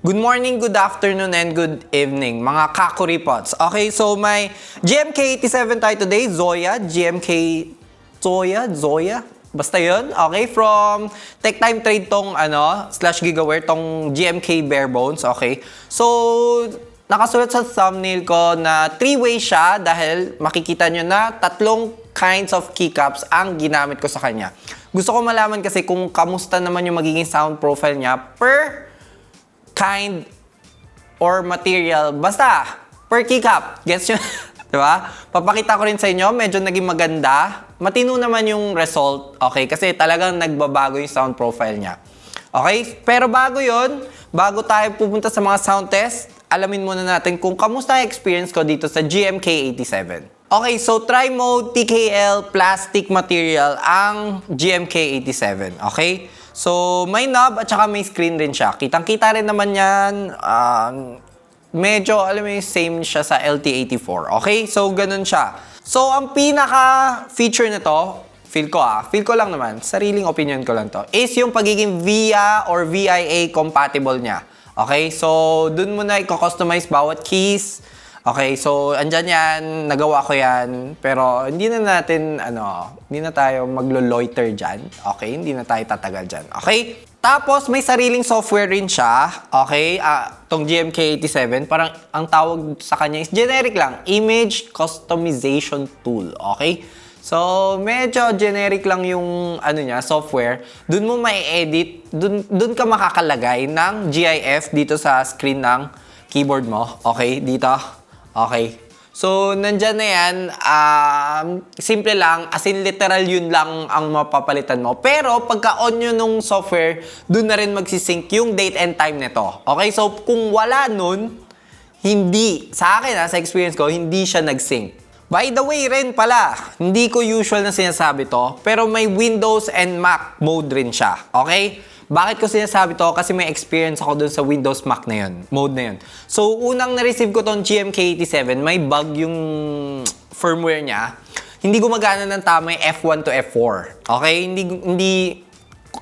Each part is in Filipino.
Good morning, good afternoon, and good evening, mga kakuripots. Okay, so may GMK87 tayo today, Zoya, Zoya, basta yun. Okay, from Tech Time Trade tong /Gigaware tong GMK Bare Bones. Okay, so nakasulat sa thumbnail ko na 3-way siya dahil makikita nyo na tatlong kinds of keycaps ang ginamit ko sa kanya. Gusto ko malaman kasi kung kamusta naman yung magiging sound profile niya per kind or material. Basta, per keycap. Gets nyo? Diba? Papakita ko rin sa inyo, medyo naging maganda. Matino naman yung result. Okay? Kasi talagang nagbabago yung sound profile niya. Okay? Pero bago yon, bago tayo pupunta sa mga sound test, alamin muna natin kung kamusta yung experience ko dito sa GMK87. Okay, so tri-mode TKL plastic material ang GMK87. Okay? So, may knob at saka may screen rin siya. Kitang-kita rin naman yan. Medyo, alam mo yung same siya sa LT84. Okay? So, ganun siya. So, ang pinaka-feature nito, feel ko lang naman, sariling opinion ko lang to, is yung pagiging VIA or VIA compatible niya. Okay? So, dun mo na i-customize bawat keys. Okay, so andyan yan, nagawa ko yan, pero hindi na tayo maglo-loiter dyan. Okay, hindi na tayo tatagal dyan. Okay? Tapos may sariling software rin siya. Okay, tong GMK87, parang ang tawag sa kanya is generic lang, Image Customization Tool. Okay? So, medyo generic lang yung software. Doon mo mai-edit, doon ka makakalagay ng GIF dito sa screen ng keyboard mo. Okay, dito. Okay. So, nandyan na yan. Simple lang. As in, literal yun lang ang mapapalitan mo. Pero, pagka-on nyo nung software, dun na rin magsisync yung date and time nito. Okay? So, kung wala nun, hindi. Sa akin, sa experience ko, hindi siya nag-sync. By the way rin pala, hindi ko usual na sinasabi to, pero may Windows and Mac mode rin siya. Okay? Bakit ko sinasabi to? Kasi may experience ako dun sa Windows Mac na yun, mode na yun. So, unang na-receive ko tong GMK87, may bug yung firmware niya. Hindi gumagana ng tama yung F1 to F4. Okay? Hindi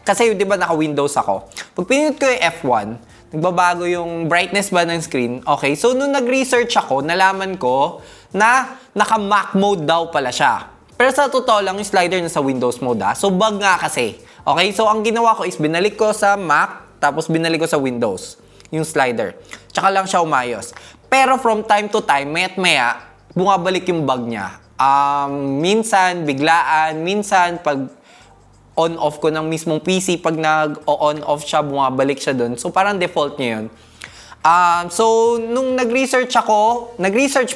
kasi di ba naka-Windows ako. Pag pinindot ko yung F1, nagbabago yung brightness ba ng screen. Okay? So, nung nag-research ako, nalaman ko na naka-Mac mode daw pala siya. Pero sa totoo lang, yung slider na sa Windows mode So, bug nga kasi. Okay, so ang ginawa ko is binalik ko sa Mac, tapos binalik ko sa Windows, yung slider. Tsaka lang siya umayos. Pero from time to time, maya't maya, bumabalik yung bug niya. Minsan, biglaan, minsan, pag on-off ko ng mismong PC, pag nag-on-off siya, bumabalik siya dun. So parang default niya yun. So, nung nag-research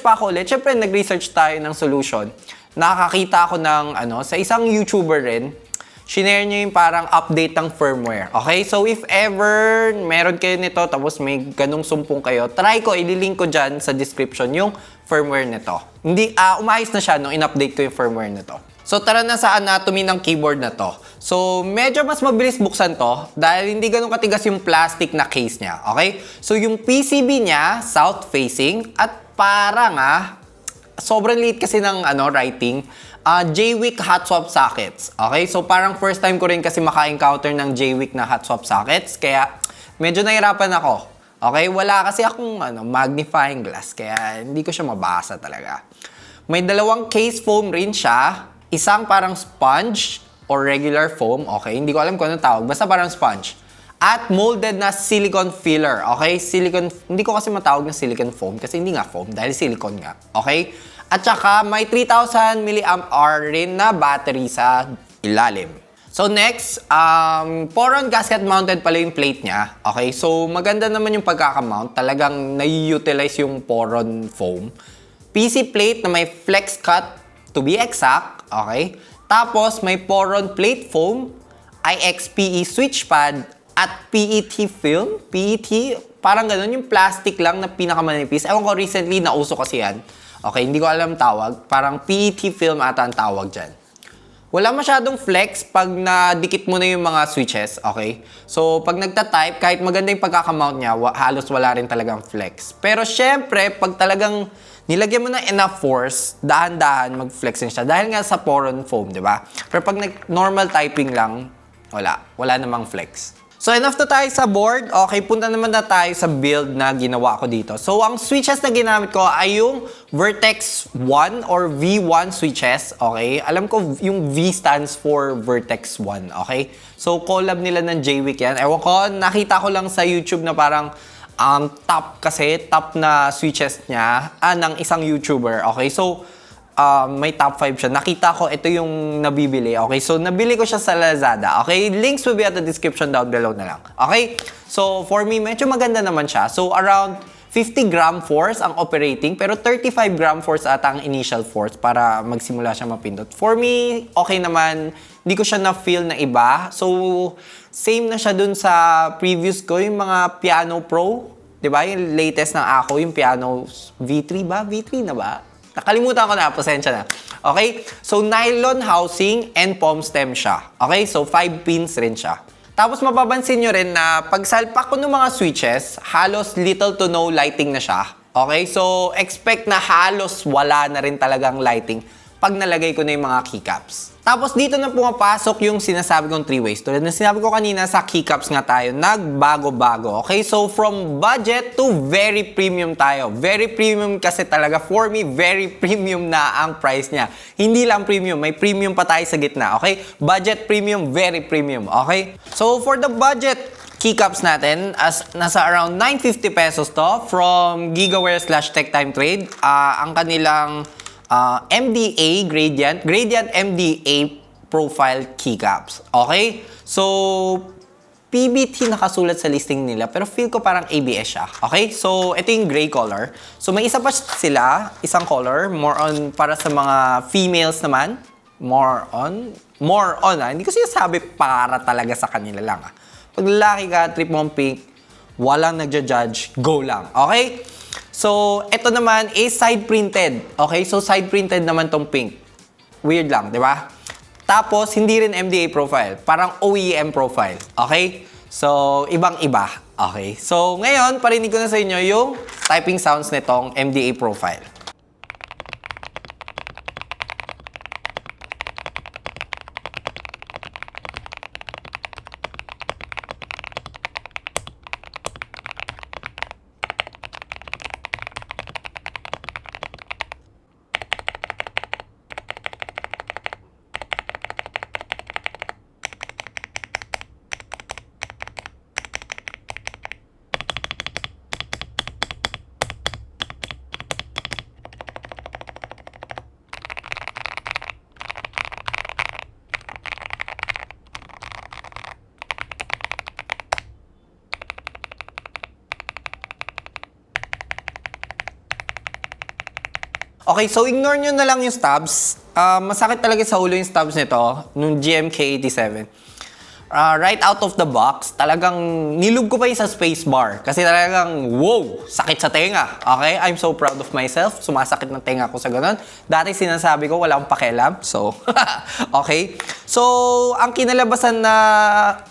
pa ako ulit, syempre nag-research tayo ng solution. Nakakita ako ng, sa isang YouTuber rin, shinare niya yung parang update ng firmware. Okay? So, if ever meron kayo nito, tapos may ganung sumpong kayo, try ko, ililink ko dyan sa description yung firmware nito. Umayos na siya nung in-update ko yung firmware nito. So, tara na sa anatomy ng keyboard na to. So, medyo mas mabilis buksan to dahil hindi ganun katigas yung plastic na case niya. Okay? So, yung PCB niya, south-facing, at parang sobrang liit kasi ng writing, JWIC hot swap sockets. Okay? So, parang first time ko rin kasi maka-encounter ng JWIC na hot swap sockets. Kaya, medyo nahirapan ako. Okay? Wala kasi akong magnifying glass. Kaya, hindi ko siya mabasa talaga. May dalawang case foam rin siya. Isang parang sponge or regular foam. Okay? Hindi ko alam kung anong tawag. Basta parang sponge. At molded na silicone filler. Okay? Hindi ko kasi matawag na silicone foam kasi hindi nga foam dahil silicone nga. Okay? At saka may 3,000 mAh rin na battery sa ilalim. So next, Poron gasket mounted pala yung plate niya. Okay? So maganda naman yung pagkakamount. Talagang nai-utilize yung Poron foam. PC plate na may flex cut to be exact. Okay? Tapos may Poron plate foam, IXPE switch pad, at PET film. PET, parang ganun yung plastic lang na pinakamanipis. Ewan ko recently, nauso kasi yan. Okay, hindi ko alam tawag. Parang PET film ata ang tawag dyan. Wala masyadong flex pag nadikit mo na yung mga switches. Okay? So, pag nagta-type, kahit maganda yung pagkakamount niya, halos wala rin talagang flex. Pero syempre, pag talagang nilagyan mo na enough force, dahan-dahan mag-flex din siya. Dahil nga sa Poron foam, di ba? Pero pag normal typing lang, wala namang flex. So enough na tayo sa board. Okay, punta naman na tayo sa build na ginawa ko dito. So ang switches na ginamit ko ay yung Vertex 1 or V1 switches. Okay, alam ko yung V stands for Vertex 1. Okay, so collab nila ng Jwick yan. Ewan ko, nakita ko lang sa YouTube na parang top na switches niya ng isang YouTuber. Okay, so may top 5 siya. Nakita ko, ito yung nabibili. Okay, so nabili ko siya sa Lazada. Okay, links will be at the description down below na lang. Okay, so for me, medyo maganda naman siya. So around 50 gram force ang operating, pero 35 gram force ata ang initial force para magsimula siya mapindot. For me, okay naman. Hindi ko siya na-feel na iba. So, same na siya dun sa previous ko, yung mga Piano Pro. Diba? Yung latest na ako, yung Piano V3 ba? V3 na ba? Nakalimutan ko na, pasensya na. Okay? So, nylon housing and palm stem siya. Okay? So, 5 pins rin siya. Tapos, mapapansin nyo rin na pag salpak ko ng mga switches, halos little to no lighting na siya. Okay? So, expect na halos wala na rin talagang lighting pag nalagay ko na yung mga keycaps. Tapos dito na pumapasok yung sinasabi kong 3 ways. Tulad na sinabi ko kanina sa keycaps nga tayo, nagbago-bago. Okay, so from budget to very premium tayo. Very premium kasi talaga for me, very premium na ang price niya. Hindi lang premium, may premium pa tayo sa gitna. Okay, budget premium, very premium. Okay, so for the budget keycaps natin, as nasa around 950 pesos to from Gigaware/TechTimeTrade. Ang kanilang MDA Gradient MDA profile keycaps. Okay? So, PBT nakasulat sa listing nila, pero feel ko parang ABS siya. Okay? So, ito yung gray color. So, may isa pa sila, isang color, more on para sa mga females naman. More on, hindi ko sinasabi para talaga sa kanila lang. Pag lalaki ka, trip mo ang pink, walang nagja-judge, go lang. Okay? So, ito naman is side printed. Okay? So, side printed naman tong pink. Weird lang, di ba? Tapos, hindi rin MDA profile. Parang OEM profile. Okay? So, ibang-iba. Okay? So, ngayon, parinig ko na sa inyo yung typing sounds nitong MDA profile. Okay, so ignore nyo na lang yung stubs. Masakit talaga sa ulo yung stubs nito, nung GMK87. Right out of the box, talagang nilug ko pa yung sa spacebar. Kasi talagang, wow, sakit sa tenga. Okay, I'm so proud of myself. Sumasakit ng tenga ko sa ganun. Dati sinasabi ko, wala akong pakialam. So, okay. So, ang kinalabasan na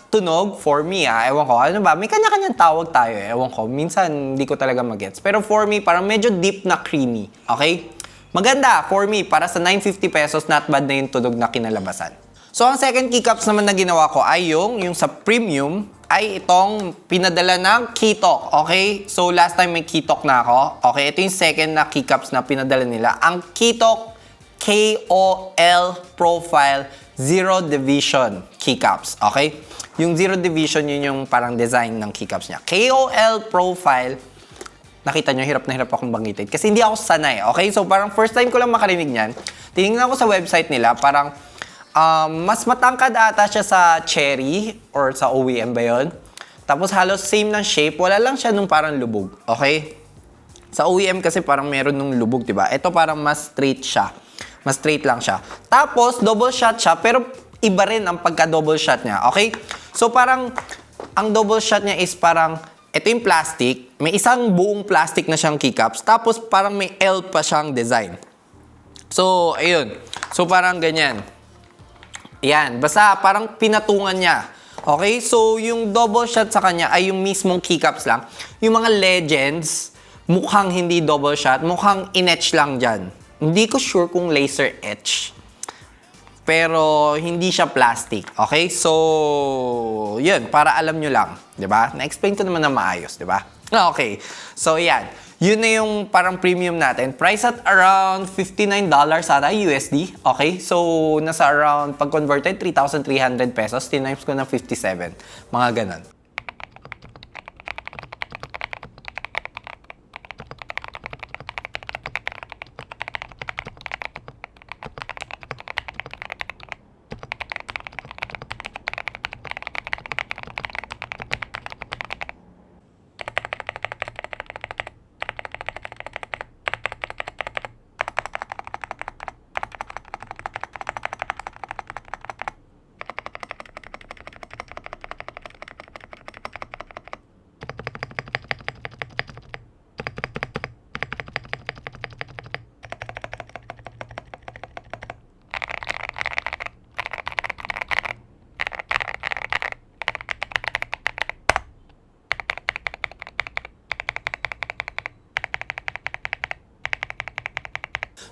tunog, for me, ewan ko, ano ba, may kanya-kanyang tawag tayo. Ewan ko, minsan hindi ko talaga magets. Pero for me, parang medyo deep na creamy. Okay? Maganda, for me, para sa 950 pesos, not bad na yung tunog na kinalabasan. So, ang second keycaps naman na ginawa ko ay yung sa premium, ay itong pinadala ng Keytalk. Okay? So, last time may Keytalk na ako. Okay, ito yung second na keycaps na pinadala nila. Ang Keytalk KOL Profile Zero Division keycaps. Okay? Yung Zero Division, yun yung parang design ng keycaps niya. KOL Profile, nakita nyo, hirap na hirap akong banggitin. Kasi hindi ako sanay, okay? So, parang first time ko lang makarinig niyan. Tinignan ko sa website nila, parang mas matangkad ata siya sa Cherry or sa OEM ba yun? Tapos halos same ng shape, wala lang siya nung parang lubog, okay? Sa OEM kasi parang meron nung lubog, diba? Ito parang mas straight siya. Mas straight lang siya. Tapos, double shot siya, pero iba rin ang pagka-double shot niya, okay? So, parang, ang double shot niya is parang, ito yung plastic, may isang buong plastic na siyang keycaps, tapos parang may L pa siyang design. So, ayun. So, parang ganyan. Yan. Basta parang pinatungan niya. Okay? So, yung double shot sa kanya ay yung mismong keycaps lang. Yung mga legends, mukhang hindi double shot, mukhang in-etch lang dyan. Hindi ko sure kung laser etch. pero hindi siya plastic. Okay? So, yun, para alam nyo lang. 'Di ba? Na-explain ko naman na maayos, 'di ba? Okay. So, yan. Yun na yung parang premium natin. Price at around $59 ata USD. Okay? So, nasa around, pag converted, 3,300 pesos. Tinimes ko ng 57. Mga ganon.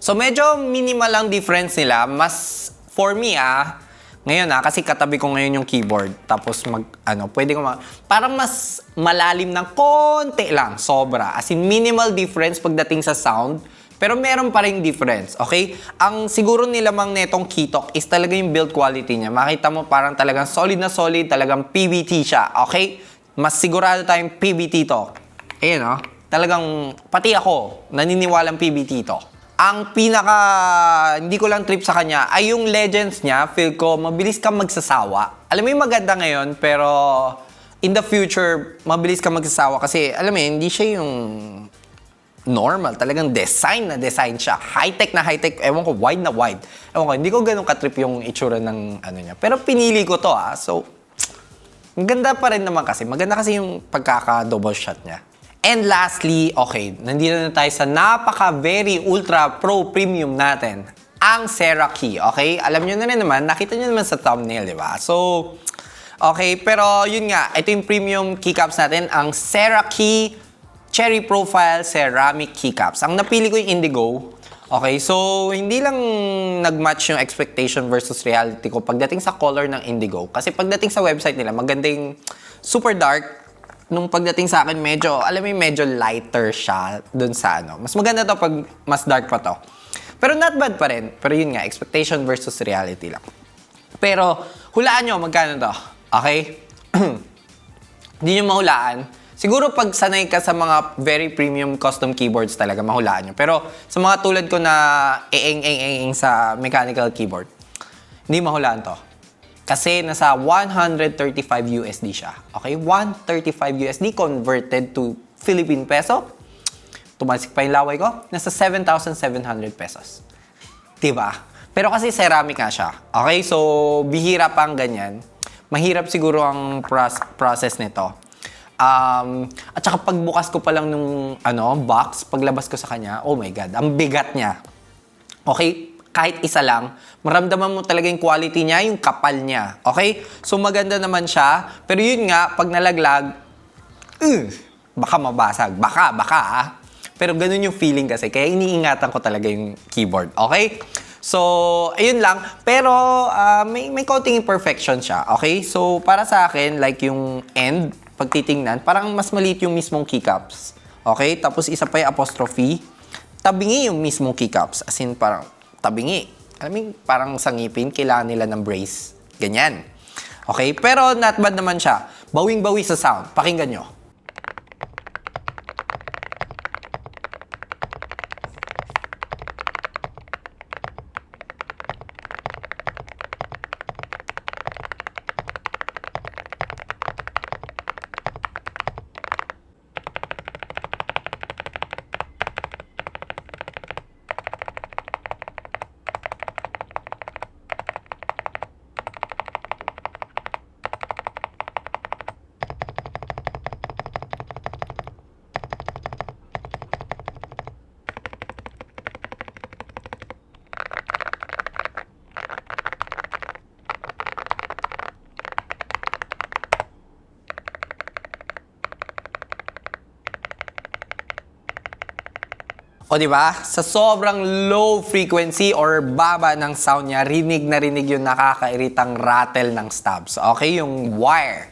So, medyo minimal lang difference nila. Mas, for me ngayon kasi katabi ko ngayon yung keyboard. Tapos pwede ko parang mas malalim ng konti lang, sobra. As in, minimal difference pagdating sa sound. Pero meron pa rin difference, okay? Ang siguro nilamang netong Keytalk is talaga yung build quality niya. Makita mo parang talagang solid na solid, talagang PBT siya, okay? Mas sigurado tayong PBT to. Ayan, talagang, pati ako, naniniwalang PBT to. Ang hindi ko lang trip sa kanya, ay yung legends niya, feel ko, mabilis kang magsasawa. Alam mo yung maganda ngayon, pero in the future, mabilis kang magsasawa kasi, alam mo hindi siya yung normal. Talagang design na design siya. High-tech na high-tech. Ewan ko, wide na wide. Ewan ko, hindi ko ganun katrip yung itsura ng niya. Pero pinili ko to So, ang ganda pa rin naman kasi. Maganda kasi yung pagkaka-double shot niya. And lastly, okay, nandito na tayo sa very ultra pro premium natin, ang Sera-Key, okay? Alam nyo na rin naman, nakita nyo naman sa thumbnail, di ba? So, okay, pero yun nga, ito yung premium keycaps natin, ang Sera-Key Cherry Profile Ceramic Keycaps. Ang napili ko yung Indigo. Okay, so hindi lang nag-match yung expectation versus reality ko pagdating sa color ng Indigo. Kasi pagdating sa website nila, magandang super dark. Nung pagdating sa akin, medyo lighter siya dun sa Mas maganda to pag mas dark pa to. Pero not bad pa rin. Pero yun nga, expectation versus reality lang. Pero, hulaan nyo, magkano to? Okay? Hindi nyo mahulaan. Siguro pag sanay ka sa mga very premium custom keyboards talaga, mahulaan nyo. Pero, sa mga tulad ko na sa mechanical keyboard, hindi mahulaan to. Kasi nasa 135 USD siya. Okay? 135 USD converted to Philippine peso. Tumalsik pa yung laway ko. Nasa 7,700 pesos. Diba? Pero kasi ceramic nga siya. Okay? So, bihira pa ang ganyan. Mahirap siguro ang process nito. At saka pagbukas ko pa lang nung box, paglabas ko sa kanya, oh my God, ang bigat niya. Okay? Kahit isa lang, maramdaman mo talaga yung quality niya, yung kapal niya. Okay? So, maganda naman siya. Pero yun nga, pag nalaglag, baka mabasag. Baka. Pero ganun yung feeling kasi. Kaya iniingatan ko talaga yung keyboard. Okay? So, ayun lang. Pero, may konting imperfection siya. Okay? So, para sa akin, like yung end, pag titingnan, parang mas maliit yung mismong keycaps. Okay? Tapos, isa pa yung apostrophe. Tabingi yung mismong keycaps. As in, parang, tabingi. Alam mo, parang sa ngipin, kailangan nila ng brace. Ganyan. Okay? Pero not bad naman siya. Bawing-bawi sa sound. Pakinggan nyo. O di ba? Sa sobrang low frequency or baba ng sound niya, rinig na rinig yung nakakairitang rattle ng stabs. Okay? Yung wire.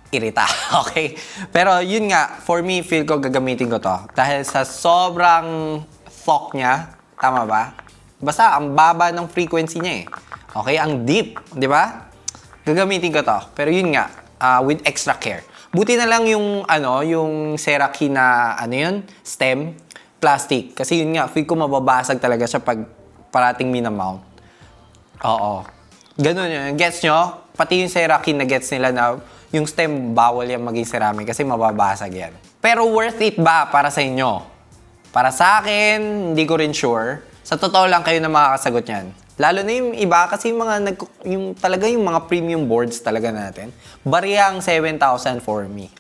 Irita. Okay? Pero yun nga, for me, feel ko gagamitin ko to. Dahil sa sobrang thok niya, tama ba? Basta, ang baba ng frequency niya eh. Okay? Ang deep. Di ba? Gagamitin ko to. Pero yun nga, with extra care. Buti na lang yung, yung Ceraki na, stem, plastic. Kasi yun nga, feel ko mababasag talaga siya pag parating minamount. Oo. Ganun yun. Gets nyo? Pati yung Ceraki na gets nila na yung stem, bawal yan maging ceramic kasi mababasag yan. Pero worth it ba para sa inyo? Para sa akin, hindi ko rin sure. Sa totoo lang kayo na makakasagot yan. Lalo na yung iba kasi yung mga premium boards talaga natin. Bariya ang 7,000 for me.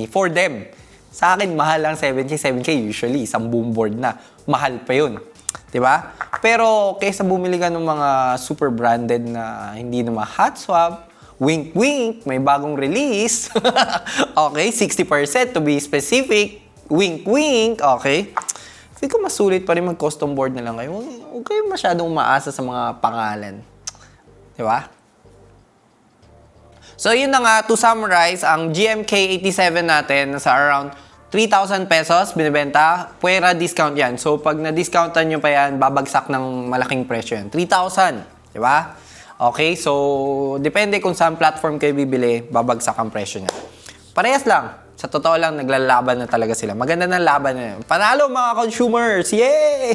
For them. Sa akin, mahal ang 7K usually. Isang boom board na. Mahal pa yun. Diba? Pero kaysa bumili ka ng mga super branded na hindi naman hot swap, wink wink, may bagong release. Okay, 60% to be specific. Wink wink, okay. Hindi ko masulit pa rin mag-custom board na lang kayo. Huwag kayo masyadong umaasa sa mga pangalan. Di ba? So, yun na nga. To summarize, ang GMK87 natin nasa around 3,000 pesos binibenta. Puwera discount yan. So, pag na-discountan nyo pa yan, babagsak ng malaking presyo yan. 3,000. Di ba? Okay, so, depende kung saan platform kayo bibili, babagsak ang presyo niya. Parehas lang. Sa totoo lang, naglalaban na talaga sila. Maganda na laban na yun. Panalo mga consumers! Yay!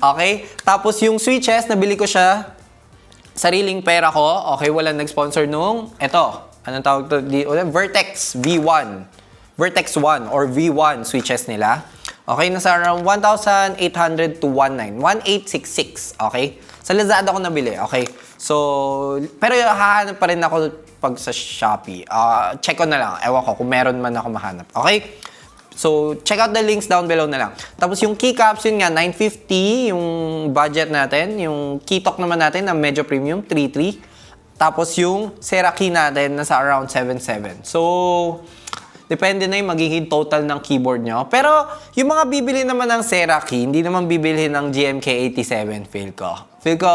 Okay? Tapos yung switches, nabili ko siya. Sariling pera ko. Okay, walang nag-sponsor nung... Eto. Anong tawag to? Vertex V1. Vertex 1 or V1 switches nila. Okay, nasa around 1,800 to 1,866. Okay? Sa Lazada ko nabili. Okay? So, pero hahanap pa rin ako pag sa Shopee. Check ko na lang. Ewan ko kung meron man ako mahanap. Okay? So, check out the links down below na lang. Tapos yung keycaps, yun nga, 950 yung budget natin. Yung keytalk naman natin na medyo premium, 3.3. Tapos yung Ceraki natin, nasa around 7.7. So, depende na yung magiging total ng keyboard nyo. Pero, yung mga bibili naman ng Ceraki, hindi naman bibili ng GMK87, feel ko. Feel ko,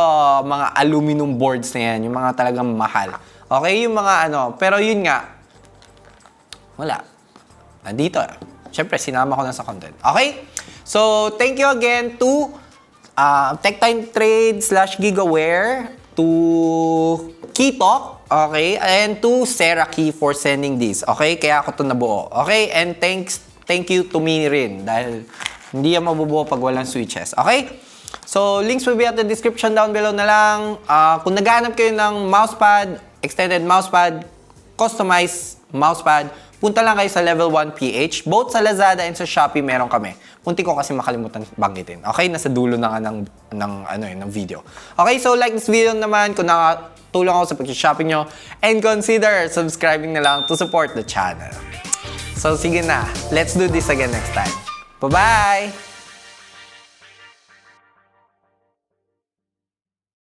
mga aluminum boards na yan, yung mga talagang mahal. Okay, yung mga pero yun nga, wala. Nandito. Siyempre, sinama ko na sa content. Okay? So, thank you again to TechTime Trade /Gigaware, to Keytalk, okay, and to Ceraki for sending this. Okay? Kaya ako ito nabuo. Okay? And thank you to me rin dahil hindi yan mabubuo pag walang switches. Okay? So, links will be at the description down below na lang. Kung naghahanap kayo ng mousepad, extended mousepad, customized mousepad, punta lang kayo sa Level 1 PH. Both sa Lazada and sa Shopee meron kami. Munti ko kasi makalimutan banggitin. Okay? Nasa dulo na nga ng video. Okay? So, like this video naman kung nakatulong ako sa pag-shopping nyo. And consider subscribing na lang to support the channel. So, sige na. Let's do this again next time. Bye-bye!